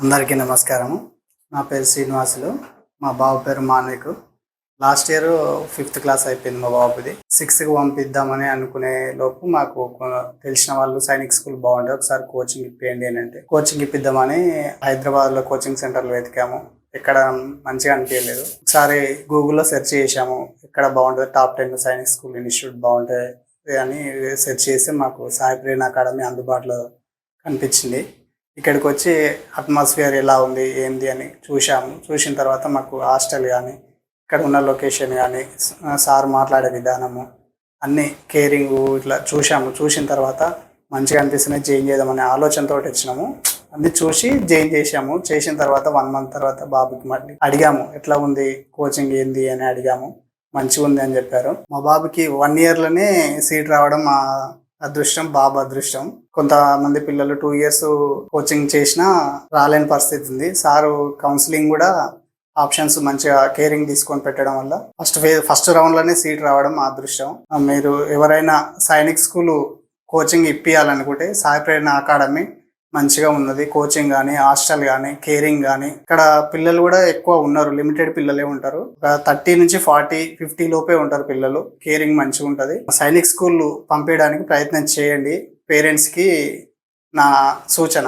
అందరికీ నమస్కారము. నా పేరు శ్రీనివాసులు. మా బాబు పేరు Manvik. Last year 5th class అయిపోయింది మా బాబుది. 6th పంపిద్దామని అనుకునే లోపు మాకు తెలిసిన వాళ్ళు సైనిక్ స్కూల్ బాగుంటుంది, ఒకసారి కోచింగ్ ఇప్పియండి అని అంటే కోచింగ్ ఇప్పిద్దామని హైదరాబాద్లో కోచింగ్ సెంటర్లు వెతికాము. ఎక్కడ మంచిగా అనిపించలేదు. ఒకసారి గూగుల్లో సెర్చ్ చేసాము, ఎక్కడ బాగుంటుంది, టాప్ 10 సైనిక్ స్కూల్ ఇన్స్టిట్యూట్ బాగుంటుంది అని సెర్చ్ చేస్తే మాకు సాయి ప్రేరణ అకాడమీ అందుబాటులో కనిపించింది. ఇక్కడికి వచ్చి అట్మాస్ఫియర్ ఎలా ఉంది ఏంది అని చూసిన తర్వాత మాకు హాస్టల్ కానీ ఇక్కడ ఉన్న లొకేషన్ కానీ సార్ మాట్లాడే విధానము అన్నీ కేరింగ్ ఇట్లా చూసిన తర్వాత మంచిగా అనిపిస్తున్నాయి, జాయిన్ చేద్దామనే ఆలోచనతో వచ్చినాము. అన్నీ చూసి జాయిన్ చేసిన తర్వాత 1 month తర్వాత బాబుకి మళ్ళీ అడిగాము ఎట్లా ఉంది కోచింగ్ ఏంది అని అడిగాము. మంచిగా ఉంది అని చెప్పారు. మా బాబుకి 1 yearలోనే సీట్ రావడం మా అదృష్టం, బాబు అదృష్టం. కొంతమంది పిల్లలు 2 years కోచింగ్ చేసినా రాలేని పరిస్థితి ఉంది. సారు కౌన్సిలింగ్ కూడా ఆప్షన్స్ మంచిగా కేరింగ్ తీసుకొని పెట్టడం వల్ల ఫస్ట్ రౌండ్లోనే సీట్ రావడం మా అదృష్టం. మీరు ఎవరైనా సైనిక్ స్కూల్ కోచింగ్ ఇప్పియాలనుకుంటే సాయి ప్రేరణ అకాడమీ మంచిగా ఉన్నది. కోచింగ్ కానీ హాస్టల్ కానీ కేరింగ్ కానీ ఇక్కడ పిల్లలు కూడా ఎక్కువ ఉన్నారు, లిమిటెడ్ పిల్లలే ఉంటారు. 30 నుంచి 40, 50 లోపే ఉంటారు పిల్లలు. కేరింగ్ మంచిగా ఉంటుంది. సైనిక్ స్కూల్ పంపించడానికి ప్రయత్నం చేయండి. పేరెంట్స్కి నా సూచన.